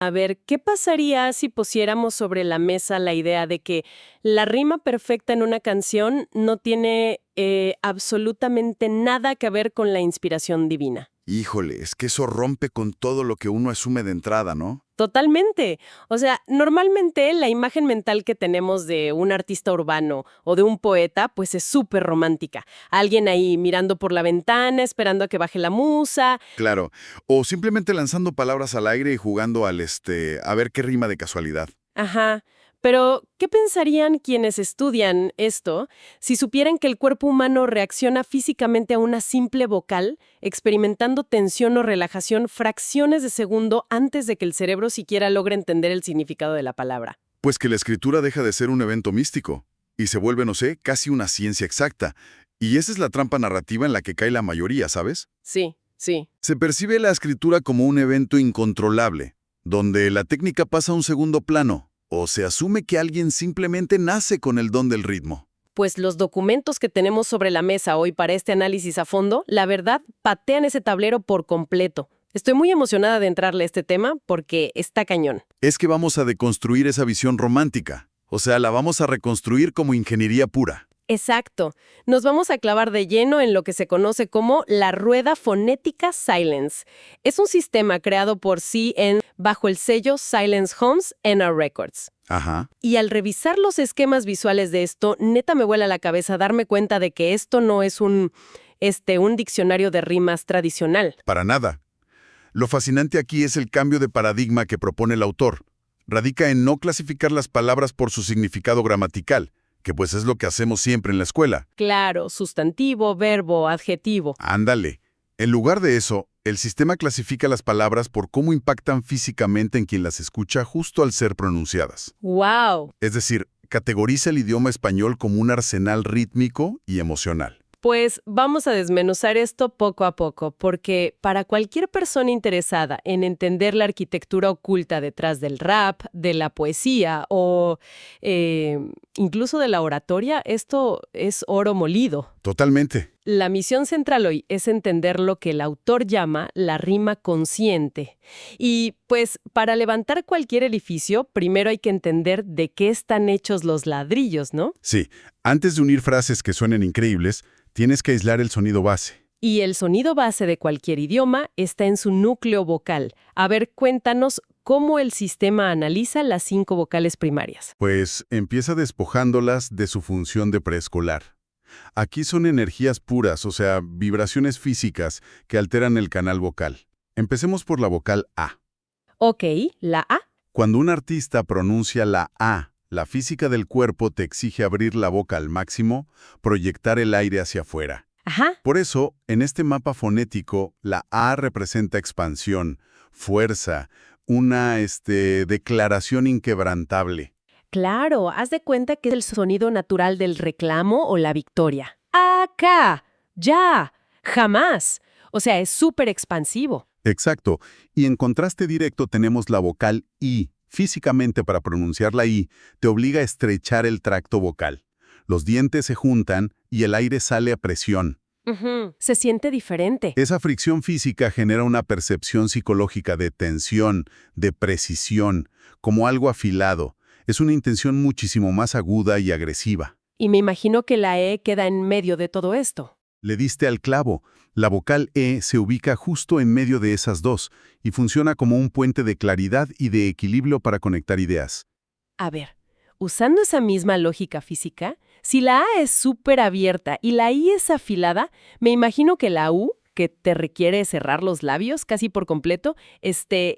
A ver, ¿qué pasaría si pusiéramos sobre la mesa la idea de que la rima perfecta en una canción no tiene absolutamente nada que ver con la inspiración divina? Híjole, es que eso rompe con todo lo que uno asume de entrada, ¿no? Totalmente. O sea, normalmente la imagen mental que tenemos de un artista urbano o de un poeta, pues es súper romántica. Alguien ahí mirando por la ventana, esperando a que baje la musa. Claro. O simplemente lanzando palabras al aire y jugando a ver qué rima de casualidad. Ajá. Pero, ¿qué pensarían quienes estudian esto si supieran que el cuerpo humano reacciona físicamente a una simple vocal, experimentando tensión o relajación fracciones de segundo antes de que el cerebro siquiera logre entender el significado de la palabra? Pues que la escritura deja de ser un evento místico y se vuelve, no sé, casi una ciencia exacta. Y esa es la trampa narrativa en la que cae la mayoría, ¿sabes? Sí, sí. Se percibe la escritura como un evento incontrolable, donde la técnica pasa a un segundo plano, o se asume que alguien simplemente nace con el don del ritmo. Pues los documentos que tenemos sobre la mesa hoy para este análisis a fondo, la verdad, patean ese tablero por completo. Estoy muy emocionada de entrarle a este tema porque está cañón. Es que vamos a deconstruir esa visión romántica, o sea, la vamos a reconstruir como ingeniería pura. Exacto. Nos vamos a clavar de lleno en lo que se conoce como la rueda fonética Silence. Es un sistema creado por CN bajo el sello Silence Homes NR Records. Ajá. Y al revisar los esquemas visuales de esto, neta me vuela la cabeza darme cuenta de que esto no es un diccionario de rimas tradicional. Para nada. Lo fascinante aquí es el cambio de paradigma que propone el autor. Radica en no clasificar las palabras por su significado gramatical, que pues es lo que hacemos siempre en la escuela. Claro, sustantivo, verbo, adjetivo. Ándale. En lugar de eso, el sistema clasifica las palabras por cómo impactan físicamente en quien las escucha justo al ser pronunciadas. ¡Wow! Es decir, categoriza el idioma español como un arsenal rítmico y emocional. Pues vamos a desmenuzar esto poco a poco, porque para cualquier persona interesada en entender la arquitectura oculta detrás del rap, de la poesía o incluso de la oratoria, esto es oro molido. Totalmente. La misión central hoy es entender lo que el autor llama la rima consciente. Y pues para levantar cualquier edificio, primero hay que entender de qué están hechos los ladrillos, ¿no? Sí, antes de unir frases que suenen increíbles, tienes que aislar el sonido base. Y el sonido base de cualquier idioma está en su núcleo vocal. A ver, cuéntanos cómo el sistema analiza las 5 vocales primarias. Pues empieza despojándolas de su función de preescolar. Aquí son energías puras, o sea, vibraciones físicas que alteran el canal vocal. Empecemos por la vocal A. Ok, la A. Cuando un artista pronuncia la A, la física del cuerpo te exige abrir la boca al máximo, proyectar el aire hacia afuera. Ajá. Por eso, en este mapa fonético, la A representa expansión, fuerza, una declaración inquebrantable. Claro, haz de cuenta que es el sonido natural del reclamo o la victoria. Acá, ya, jamás. O sea, es súper expansivo. Exacto. Y en contraste directo tenemos la vocal I. Físicamente, para pronunciar la I, te obliga a estrechar el tracto vocal. Los dientes se juntan y el aire sale a presión. Ujú. Se siente diferente. Esa fricción física genera una percepción psicológica de tensión, de precisión, como algo afilado. Es una intención muchísimo más aguda y agresiva. Y me imagino que la E queda en medio de todo esto. Le diste al clavo. La vocal E se ubica justo en medio de esas dos y funciona como un puente de claridad y de equilibrio para conectar ideas. A ver, usando esa misma lógica física, si la A es súper abierta y la I es afilada, me imagino que la U, que te requiere cerrar los labios casi por completo,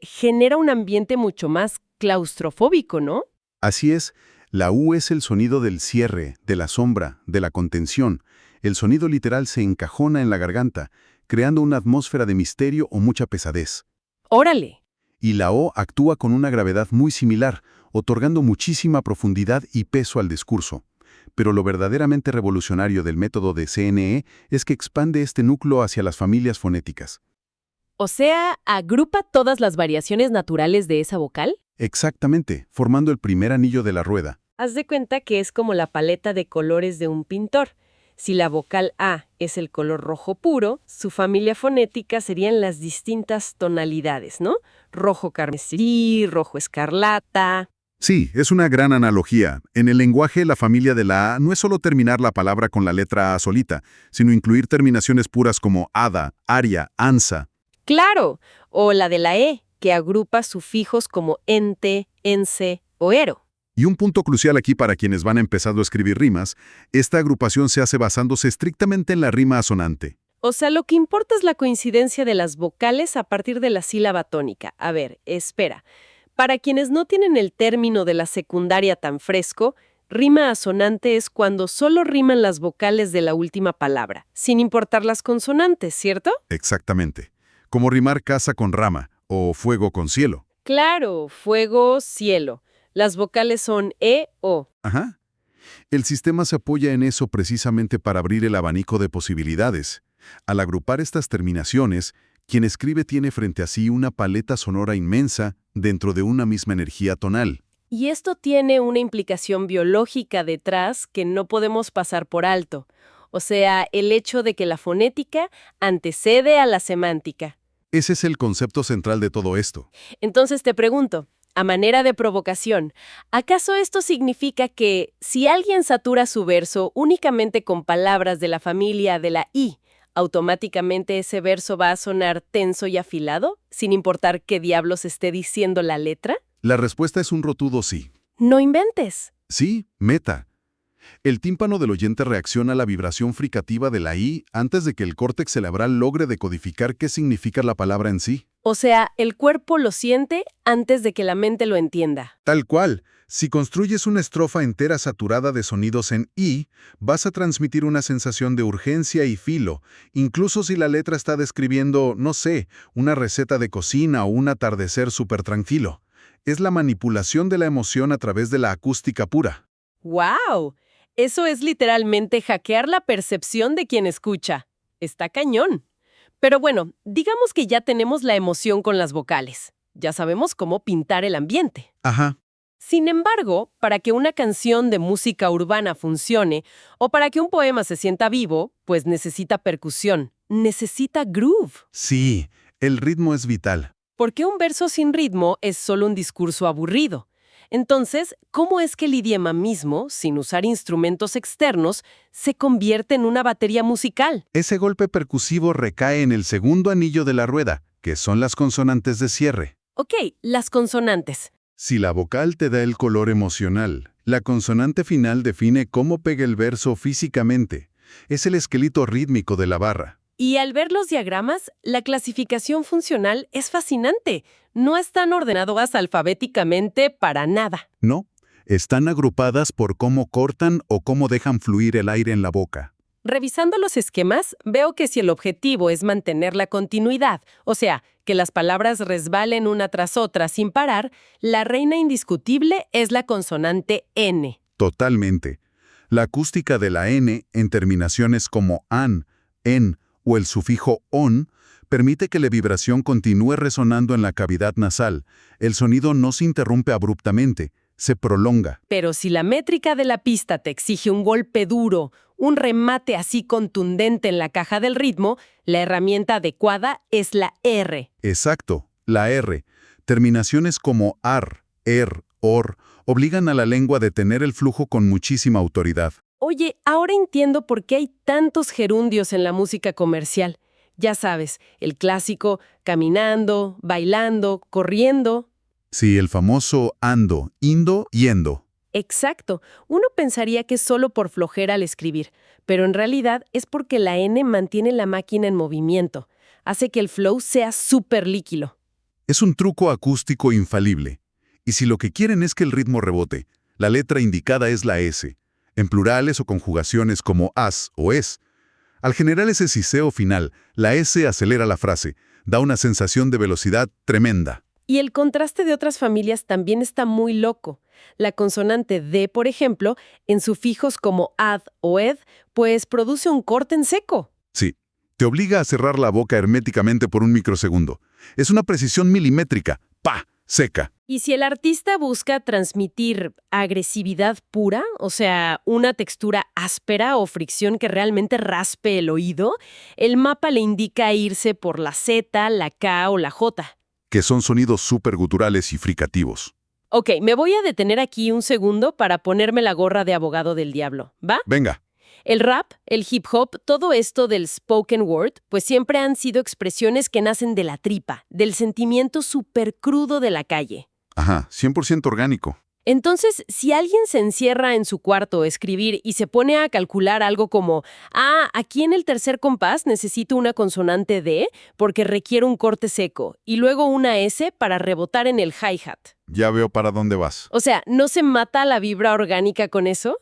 genera un ambiente mucho más claustrofóbico, ¿no? Así es, la U es el sonido del cierre, de la sombra, de la contención. El sonido literal se encajona en la garganta, creando una atmósfera de misterio o mucha pesadez. ¡Órale! Y la O actúa con una gravedad muy similar, otorgando muchísima profundidad y peso al discurso. Pero lo verdaderamente revolucionario del método de CNE es que expande este núcleo hacia las familias fonéticas. O sea, agrupa todas las variaciones naturales de esa vocal. Exactamente, formando el primer anillo de la rueda. Haz de cuenta que es como la paleta de colores de un pintor. Si la vocal A es el color rojo puro, su familia fonética serían las distintas tonalidades, ¿no? Rojo carmesí, rojo escarlata. Sí, es una gran analogía. En el lenguaje, la familia de la A no es solo terminar la palabra con la letra A solita, sino incluir terminaciones puras como ada, aria, ansa. Claro, o la de la E, que agrupa sufijos como ente, ense o ero. Y un punto crucial aquí para quienes van empezando a escribir rimas, esta agrupación se hace basándose estrictamente en la rima asonante. O sea, lo que importa es la coincidencia de las vocales a partir de la sílaba tónica. A ver, espera. Para quienes no tienen el término de la secundaria tan fresco, rima asonante es cuando solo riman las vocales de la última palabra, sin importar las consonantes, ¿cierto? Exactamente. Como rimar casa con rama o fuego con cielo. Claro, fuego, cielo. Las vocales son E, O. Ajá. El sistema se apoya en eso precisamente para abrir el abanico de posibilidades. Al agrupar estas terminaciones, quien escribe tiene frente a sí una paleta sonora inmensa dentro de una misma energía tonal. Y esto tiene una implicación biológica detrás que no podemos pasar por alto. O sea, el hecho de que la fonética antecede a la semántica. Ese es el concepto central de todo esto. Entonces te pregunto, a manera de provocación, ¿acaso esto significa que si alguien satura su verso únicamente con palabras de la familia de la I, automáticamente ese verso va a sonar tenso y afilado, sin importar qué diablos esté diciendo la letra? La respuesta es un rotundo sí. No inventes. Sí, meta. El tímpano del oyente reacciona a la vibración fricativa de la I antes de que el córtex cerebral logre decodificar qué significa la palabra en sí. O sea, el cuerpo lo siente antes de que la mente lo entienda. Tal cual, si construyes una estrofa entera saturada de sonidos en I, vas a transmitir una sensación de urgencia y filo, incluso si la letra está describiendo, no sé, una receta de cocina o un atardecer súper tranquilo. Es la manipulación de la emoción a través de la acústica pura. ¡Wow! Eso es literalmente hackear la percepción de quien escucha. Está cañón. Pero bueno, digamos que ya tenemos la emoción con las vocales. Ya sabemos cómo pintar el ambiente. Ajá. Sin embargo, para que una canción de música urbana funcione o para que un poema se sienta vivo, pues necesita percusión, necesita groove. Sí, el ritmo es vital. Porque un verso sin ritmo es solo un discurso aburrido. Entonces, ¿cómo es que el idioma mismo, sin usar instrumentos externos, se convierte en una batería musical? Ese golpe percusivo recae en el segundo anillo de la rueda, que son las consonantes de cierre. Ok, las consonantes. Si la vocal te da el color emocional, la consonante final define cómo pega el verso físicamente. Es el esqueleto rítmico de la barra. Y al ver los diagramas, la clasificación funcional es fascinante. No están ordenadas alfabéticamente para nada. No, están agrupadas por cómo cortan o cómo dejan fluir el aire en la boca. Revisando los esquemas, veo que si el objetivo es mantener la continuidad, o sea, que las palabras resbalen una tras otra sin parar, la reina indiscutible es la consonante N. Totalmente. La acústica de la N, en terminaciones como an, en o el sufijo on, permite que la vibración continúe resonando en la cavidad nasal. El sonido no se interrumpe abruptamente, se prolonga. Pero si la métrica de la pista te exige un golpe duro, un remate así contundente en la caja del ritmo, la herramienta adecuada es la R. Exacto, la R. Terminaciones como ar, or, obligan a la lengua a detener el flujo con muchísima autoridad. Oye, ahora entiendo por qué hay tantos gerundios en la música comercial. Ya sabes, el clásico caminando, bailando, corriendo. Sí, el famoso ando, indo, yendo. Exacto. Uno pensaría que es solo por flojera al escribir, pero en realidad es porque la N mantiene la máquina en movimiento. Hace que el flow sea súper líquido. Es un truco acústico infalible. Y si lo que quieren es que el ritmo rebote, la letra indicada es la S, en plurales o conjugaciones como as o es. Al generar ese siseo final, la S acelera la frase, da una sensación de velocidad tremenda. Y el contraste de otras familias también está muy loco. La consonante D, por ejemplo, en sufijos como ad o ed, pues produce un corte en seco. Sí, te obliga a cerrar la boca herméticamente por un microsegundo. Es una precisión milimétrica. ¡Pa! seca. Y si el artista busca transmitir agresividad pura, o sea, una textura áspera o fricción que realmente raspe el oído, el mapa le indica irse por la Z, la K o la J. Que son sonidos súper guturales y fricativos. Ok, me voy a detener aquí un segundo para ponerme la gorra de abogado del diablo, ¿va? Venga. El rap, el hip hop, todo esto del spoken word, pues siempre han sido expresiones que nacen de la tripa, del sentimiento súper crudo de la calle. Ajá, 100% orgánico. Entonces, si alguien se encierra en su cuarto a escribir y se pone a calcular algo como, aquí en el tercer compás necesito una consonante D porque requiere un corte seco y luego una S para rebotar en el hi-hat. Ya veo para dónde vas. O sea, ¿no se mata la vibra orgánica con eso?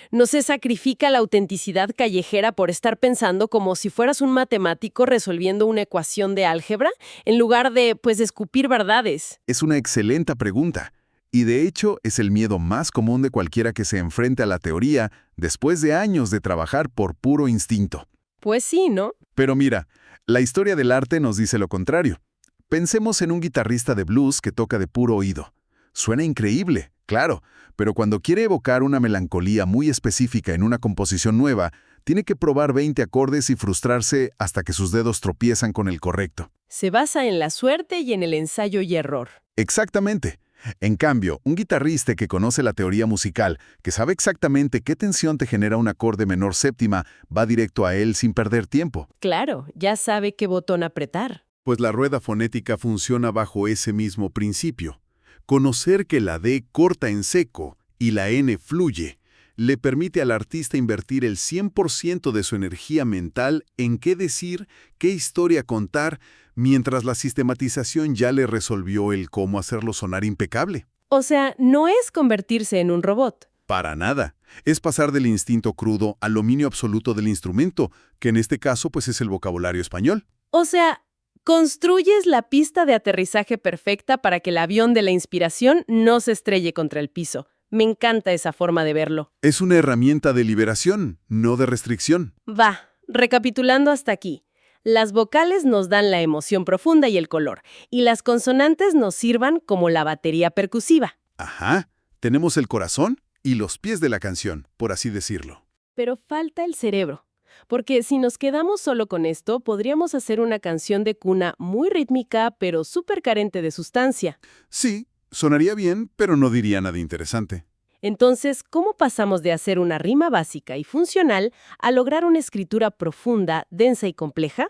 ¿No se sacrifica la autenticidad callejera por estar pensando como si fueras un matemático resolviendo una ecuación de álgebra en lugar de, pues, escupir verdades? Es una excelente pregunta. Y de hecho es el miedo más común de cualquiera que se enfrente a la teoría después de años de trabajar por puro instinto. Pues sí, ¿no? Pero mira, la historia del arte nos dice lo contrario. Pensemos en un guitarrista de blues que toca de puro oído. Suena increíble, claro, pero cuando quiere evocar una melancolía muy específica en una composición nueva, tiene que probar 20 acordes y frustrarse hasta que sus dedos tropiezan con el correcto. Se basa en la suerte y en el ensayo y error. Exactamente. En cambio, un guitarrista que conoce la teoría musical, que sabe exactamente qué tensión te genera un acorde menor séptima, va directo a él sin perder tiempo. Claro, ya sabe qué botón apretar. Pues la rueda fonética funciona bajo ese mismo principio. Conocer que la D corta en seco y la N fluye le permite al artista invertir el 100% de su energía mental en qué decir, qué historia contar, mientras la sistematización ya le resolvió el cómo hacerlo sonar impecable. O sea, no es convertirse en un robot. Para nada. Es pasar del instinto crudo al dominio absoluto del instrumento, que en este caso pues es el vocabulario español. O sea, construyes la pista de aterrizaje perfecta para que el avión de la inspiración no se estrelle contra el piso. Me encanta esa forma de verlo. Es una herramienta de liberación, no de restricción. Va, recapitulando hasta aquí. Las vocales nos dan la emoción profunda y el color, y las consonantes nos sirvan como la batería percusiva. Ajá, tenemos el corazón y los pies de la canción, por así decirlo. Pero falta el cerebro, porque si nos quedamos solo con esto, podríamos hacer una canción de cuna muy rítmica, pero súper carente de sustancia. Sí, sonaría bien, pero no diría nada interesante. Entonces, ¿cómo pasamos de hacer una rima básica y funcional a lograr una escritura profunda, densa y compleja?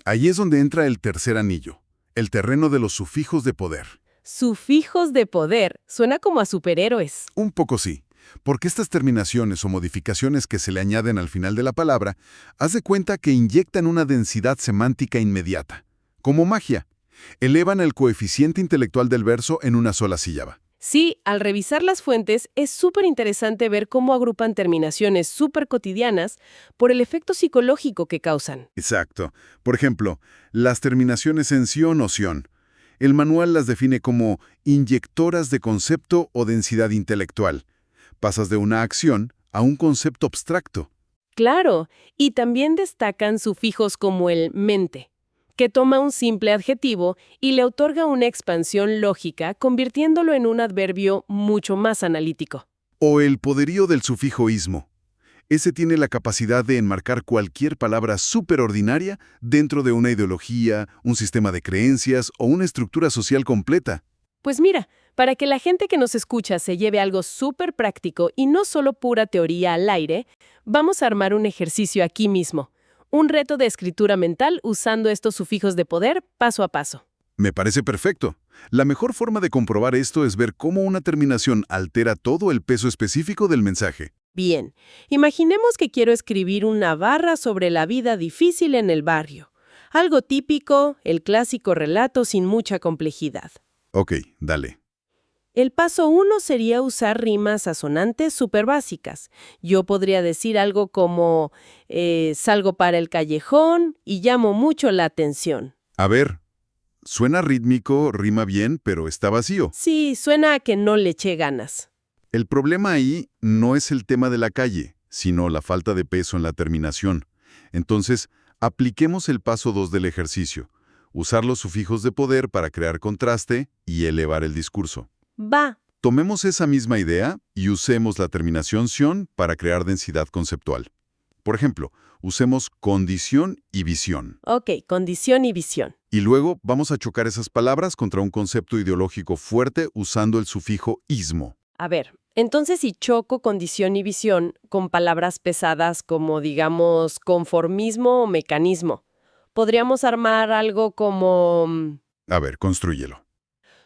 Ahí es donde entra el tercer anillo, el terreno de los sufijos de poder. Sufijos de poder. Suena como a superhéroes. Un poco sí, porque estas terminaciones o modificaciones que se le añaden al final de la palabra, haz de cuenta que inyectan una densidad semántica inmediata. Como magia, elevan el coeficiente intelectual del verso en una sola sílaba. Sí, al revisar las fuentes es súper interesante ver cómo agrupan terminaciones súper cotidianas por el efecto psicológico que causan. Exacto. Por ejemplo, las terminaciones en sion o sion. El manual las define como inyectoras de concepto o densidad intelectual. Pasas de una acción a un concepto abstracto. Claro, y también destacan sufijos como el mente, que toma un simple adjetivo y le otorga una expansión lógica, convirtiéndolo en un adverbio mucho más analítico. O el poderío del sufijo ismo. Ese tiene la capacidad de enmarcar cualquier palabra superordinaria dentro de una ideología, un sistema de creencias o una estructura social completa. Pues mira, para que la gente que nos escucha se lleve algo súper práctico y no solo pura teoría al aire, vamos a armar un ejercicio aquí mismo. Un reto de escritura mental usando estos sufijos de poder paso a paso. Me parece perfecto. La mejor forma de comprobar esto es ver cómo una terminación altera todo el peso específico del mensaje. Bien, imaginemos que quiero escribir una barra sobre la vida difícil en el barrio. Algo típico, el clásico relato sin mucha complejidad. Ok, dale. El paso 1 sería usar rimas asonantes súper básicas. Yo podría decir algo como, salgo para el callejón y llamo mucho la atención. A ver, suena rítmico, rima bien, pero está vacío. Sí, suena a que no le eché ganas. El problema ahí no es el tema de la calle, sino la falta de peso en la terminación. Entonces, apliquemos el paso 2 del ejercicio. usar los sufijos de poder para crear contraste y elevar el discurso. Va. Tomemos esa misma idea y usemos la terminación ción para crear densidad conceptual. Por ejemplo, usemos condición y visión. Ok, condición y visión. Y luego vamos a chocar esas palabras contra un concepto ideológico fuerte usando el sufijo ismo. A ver, entonces si choco condición y visión con palabras pesadas como, digamos, conformismo o mecanismo, podríamos armar algo como A ver, constrúyelo.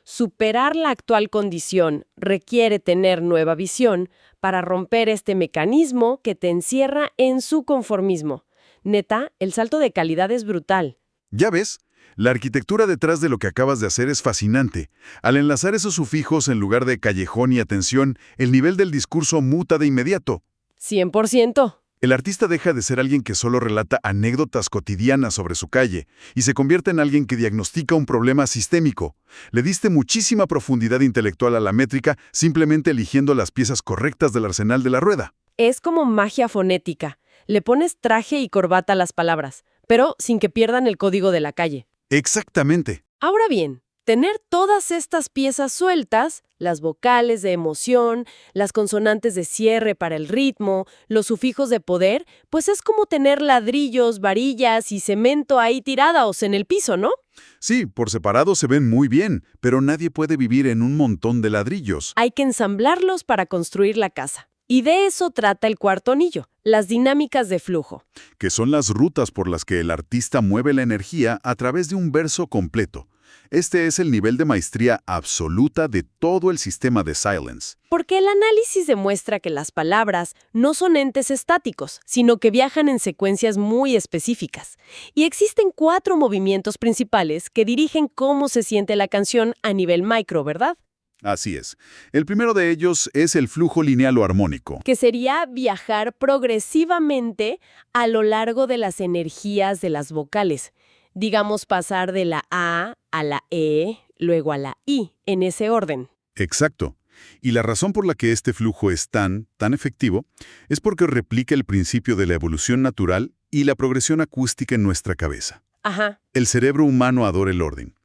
superar la actual condición requiere tener nueva visión para romper este mecanismo que te encierra en su conformismo. Neta, el salto de calidad es brutal. ¿Ya ves? La arquitectura detrás de lo que acabas de hacer es fascinante. Al enlazar esos sufijos en lugar de callejón y atención, el nivel del discurso muta de inmediato. 100%. El artista deja de ser alguien que solo relata anécdotas cotidianas sobre su calle y se convierte en alguien que diagnostica un problema sistémico. Le diste muchísima profundidad intelectual a la métrica simplemente eligiendo las piezas correctas del arsenal de la rueda. Es como magia fonética. Le pones traje y corbata a las palabras, pero sin que pierdan el código de la calle. Exactamente. Ahora bien, tener todas estas piezas sueltas, las vocales de emoción, las consonantes de cierre para el ritmo, los sufijos de poder, pues es como tener ladrillos, varillas y cemento ahí tirados en el piso, ¿no? Sí, por separado se ven muy bien, pero nadie puede vivir en un montón de ladrillos. Hay que ensamblarlos para construir la casa. Y de eso trata el cuarto anillo, las dinámicas de flujo. Que son las rutas por las que el artista mueve la energía a través de un verso completo. Este es el nivel de maestría absoluta de todo el sistema de Silence. Porque el análisis demuestra que las palabras no son entes estáticos, sino que viajan en secuencias muy específicas. Y existen 4 movimientos principales que dirigen cómo se siente la canción a nivel micro, ¿verdad? Así es. El primero de ellos es el flujo lineal o armónico. Que sería viajar progresivamente a lo largo de las energías de las vocales. Digamos, pasar de la A a la E, luego a la I, en ese orden. Exacto. Y la razón por la que este flujo es tan efectivo es porque replica el principio de la evolución natural y la progresión acústica en nuestra cabeza. Ajá. El cerebro humano adora el orden.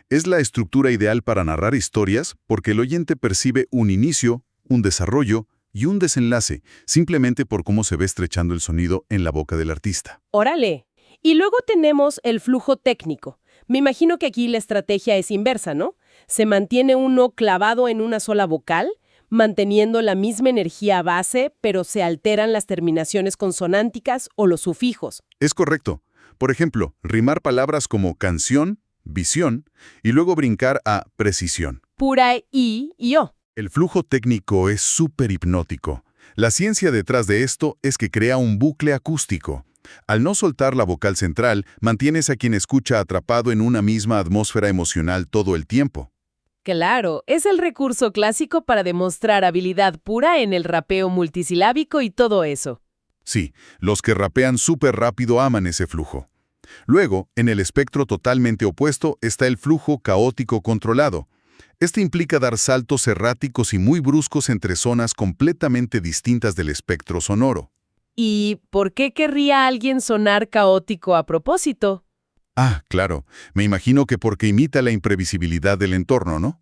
Es la estructura ideal para narrar historias porque el oyente percibe un inicio, un desarrollo y un desenlace, simplemente por cómo se ve estrechando el sonido en la boca del artista. Órale. Y luego tenemos el flujo técnico. Me imagino que aquí la estrategia es inversa, ¿no? Se mantiene uno clavado en una sola vocal, manteniendo la misma energía base, pero se alteran las terminaciones consonánticas o los sufijos. Es correcto. Por ejemplo, rimar palabras como canción, visión, y luego brincar a precisión. Pura I y O. El flujo técnico es súper hipnótico. La ciencia detrás de esto es que crea un bucle acústico. Al no soltar la vocal central, mantienes a quien escucha atrapado en una misma atmósfera emocional todo el tiempo. Claro, es el recurso clásico para demostrar habilidad pura en el rapeo multisilábico y todo eso. Sí, los que rapean súper rápido aman ese flujo. Luego, en el espectro totalmente opuesto está el flujo caótico controlado. Este implica dar saltos erráticos y muy bruscos entre zonas completamente distintas del espectro sonoro. ¿Y por qué querría alguien sonar caótico a propósito? Ah, claro. Me imagino que porque imita la imprevisibilidad del entorno, ¿no?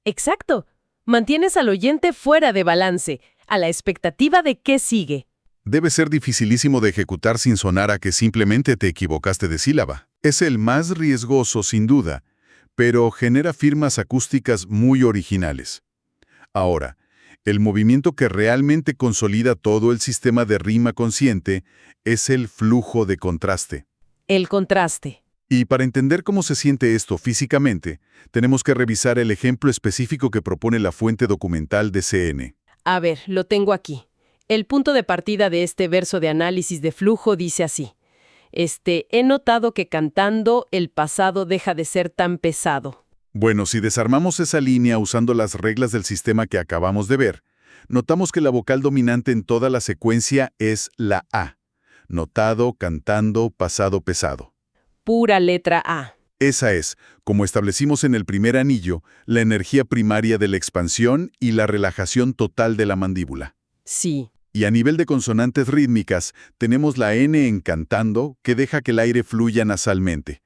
Exacto. Mantienes al oyente fuera de balance, a la expectativa de qué sigue. Debe ser dificilísimo de ejecutar sin sonar a que simplemente te equivocaste de sílaba. Es el más riesgoso, sin duda, pero genera firmas acústicas muy originales. Ahora, el movimiento que realmente consolida todo el sistema de rima consciente es el flujo de contraste. El contraste. Y para entender cómo se siente esto físicamente, tenemos que revisar el ejemplo específico que propone la fuente documental de CN. A ver, lo tengo aquí. El punto de partida de este verso de análisis de flujo dice así. He notado que cantando el pasado deja de ser tan pesado. Bueno, si desarmamos esa línea usando las reglas del sistema que acabamos de ver, notamos que la vocal dominante en toda la secuencia es la A. Notado, cantando, pasado, pesado. Pura letra A. Esa es, como establecimos en el primer anillo, la energía primaria de la expansión y la relajación total de la mandíbula. Sí. Y a nivel de consonantes rítmicas, tenemos la N en cantando, que deja que el aire fluya nasalmente.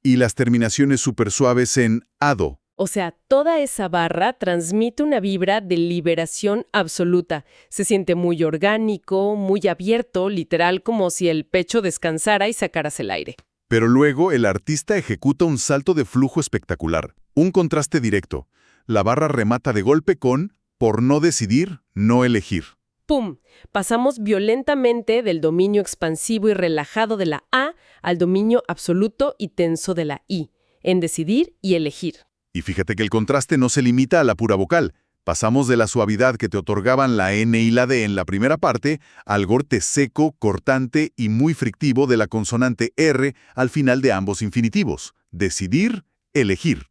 Y las terminaciones súper suaves en ado. O sea, toda esa barra transmite una vibra de liberación absoluta. Se siente muy orgánico, muy abierto, literal como si el pecho descansara y sacaras el aire. Pero luego el artista ejecuta un salto de flujo espectacular, un contraste directo. La barra remata de golpe con por no decidir, no elegir. ¡Pum! Pasamos violentamente del dominio expansivo y relajado de la A al dominio absoluto y tenso de la I, en decidir y elegir. Y fíjate que el contraste no se limita a la pura vocal. Pasamos de la suavidad que te otorgaban la N y la D en la primera parte al corte seco, cortante y muy frictivo de la consonante R al final de ambos infinitivos. Decidir, elegir.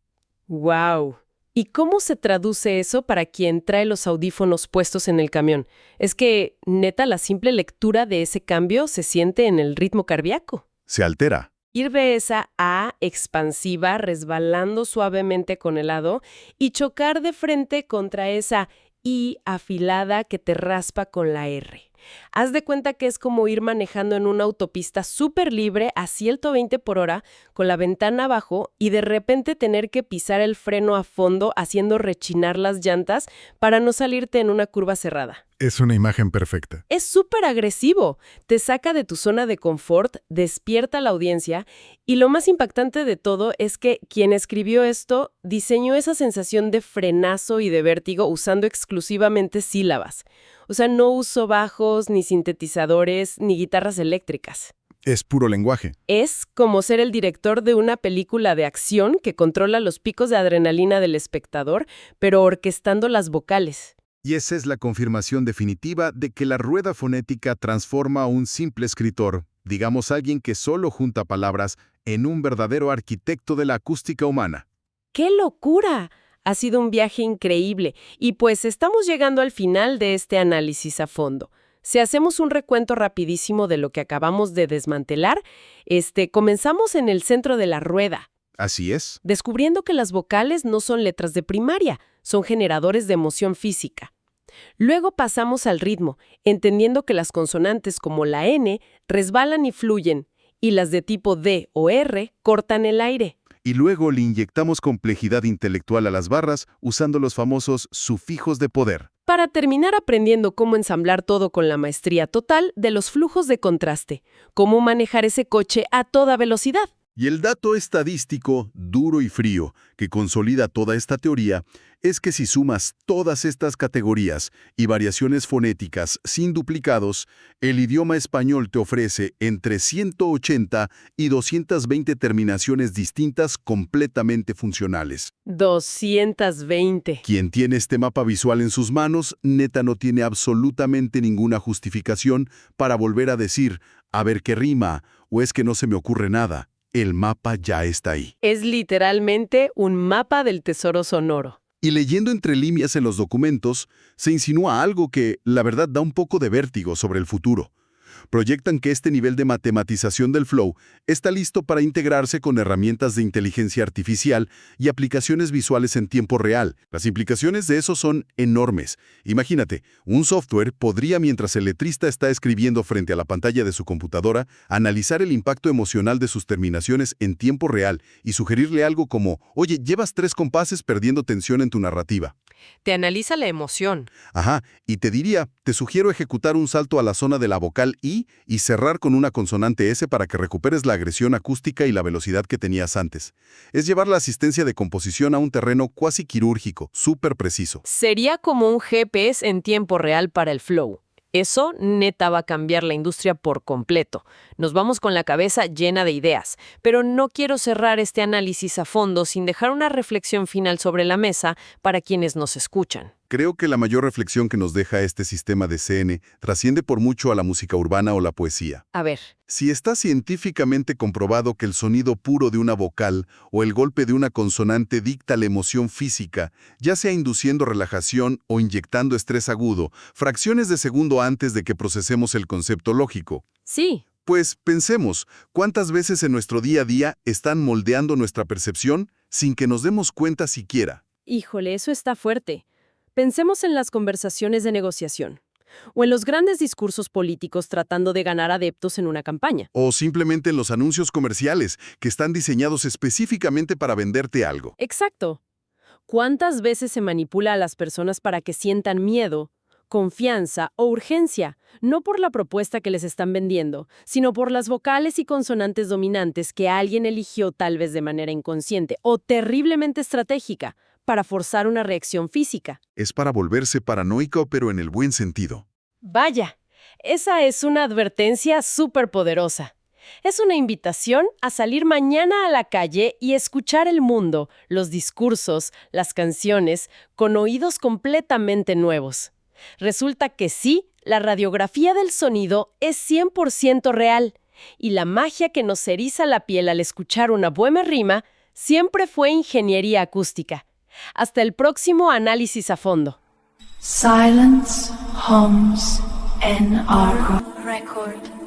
¡Wow! ¿Y cómo se traduce eso para quien trae los audífonos puestos en el camión? Es que, neta, la simple lectura de ese cambio se siente en el ritmo cardíaco. Se altera. Ir de esa A expansiva resbalando suavemente con el lado y chocar de frente contra esa I afilada que te raspa con la R. Haz de cuenta que es como ir manejando en una autopista súper libre a 120 por hora con la ventana abajo y de repente tener que pisar el freno a fondo haciendo rechinar las llantas para no salirte en una curva cerrada. Es una imagen perfecta. Es súper agresivo, te saca de tu zona de confort, despierta a la audiencia y lo más impactante de todo es que quien escribió esto diseñó esa sensación de frenazo y de vértigo usando exclusivamente sílabas. O sea, no usó bajos, ni sintetizadores, ni guitarras eléctricas. Es puro lenguaje. Es como ser el director de una película de acción que controla los picos de adrenalina del espectador, pero orquestando las vocales. Y esa es la confirmación definitiva de que la rueda fonética transforma a un simple escritor, digamos alguien que solo junta palabras, en un verdadero arquitecto de la acústica humana. ¡Qué locura! Ha sido un viaje increíble y pues estamos llegando al final de este análisis a fondo. Si hacemos un recuento rapidísimo de lo que acabamos de desmantelar, comenzamos en el centro de la rueda. Así es. Descubriendo que las vocales no son letras de primaria, son generadores de emoción física. Luego pasamos al ritmo, entendiendo que las consonantes como la N resbalan y fluyen, y las de tipo D o R cortan el aire. Y luego le inyectamos complejidad intelectual a las barras usando los famosos sufijos de poder. Para terminar aprendiendo cómo ensamblar todo con la maestría total de los flujos de contraste, cómo manejar ese coche a toda velocidad. Y el dato estadístico, duro y frío, que consolida toda esta teoría, es que si sumas todas estas categorías y variaciones fonéticas sin duplicados, el idioma español te ofrece entre 180 y 220 terminaciones distintas completamente funcionales. 220. Quien tiene este mapa visual en sus manos, neta no tiene absolutamente ninguna justificación para volver a decir, a ver qué rima, o es que no se me ocurre nada. El mapa ya está ahí. Es literalmente un mapa del tesoro sonoro. Y leyendo entre líneas en los documentos, se insinúa algo que, la verdad, da un poco de vértigo sobre el futuro. Proyectan que este nivel de matematización del flow está listo para integrarse con herramientas de inteligencia artificial y aplicaciones visuales en tiempo real. Las implicaciones de eso son enormes. Imagínate, un software podría, mientras el letrista está escribiendo frente a la pantalla de su computadora, analizar el impacto emocional de sus terminaciones en tiempo real y sugerirle algo como, oye, llevas 3 compases perdiendo tensión en tu narrativa. Te analiza la emoción. Ajá, y te diría, te sugiero ejecutar un salto a la zona de la vocal I y cerrar con una consonante S para que recuperes la agresión acústica y la velocidad que tenías antes. Es llevar la asistencia de composición a un terreno cuasi quirúrgico, súper preciso. Sería como un GPS en tiempo real para el flow. Eso neta va a cambiar la industria por completo. Nos vamos con la cabeza llena de ideas, pero no quiero cerrar este análisis a fondo sin dejar una reflexión final sobre la mesa para quienes nos escuchan. Creo que la mayor reflexión que nos deja este sistema de CN trasciende por mucho a la música urbana o la poesía. A ver. Si está científicamente comprobado que el sonido puro de una vocal o el golpe de una consonante dicta la emoción física, ya sea induciendo relajación o inyectando estrés agudo, fracciones de segundo antes de que procesemos el concepto lógico. Sí. Pues pensemos, ¿cuántas veces en nuestro día a día están moldeando nuestra percepción sin que nos demos cuenta siquiera? Híjole, eso está fuerte. Pensemos en las conversaciones de negociación. O en los grandes discursos políticos tratando de ganar adeptos en una campaña. O simplemente en los anuncios comerciales, que están diseñados específicamente para venderte algo. Exacto. ¿Cuántas veces se manipula a las personas para que sientan miedo, confianza o urgencia, no por la propuesta que les están vendiendo, sino por las vocales y consonantes dominantes que alguien eligió tal vez de manera inconsciente o terriblemente estratégica para forzar una reacción física? Es para volverse paranoico, pero en el buen sentido. Vaya, esa es una advertencia súper poderosa. Es una invitación a salir mañana a la calle y escuchar el mundo, los discursos, las canciones, con oídos completamente nuevos. Resulta que sí, la radiografía del sonido es 100% real, y la magia que nos eriza la piel al escuchar una buena rima siempre fue ingeniería acústica. Hasta el próximo análisis a fondo. Silence hums in our record.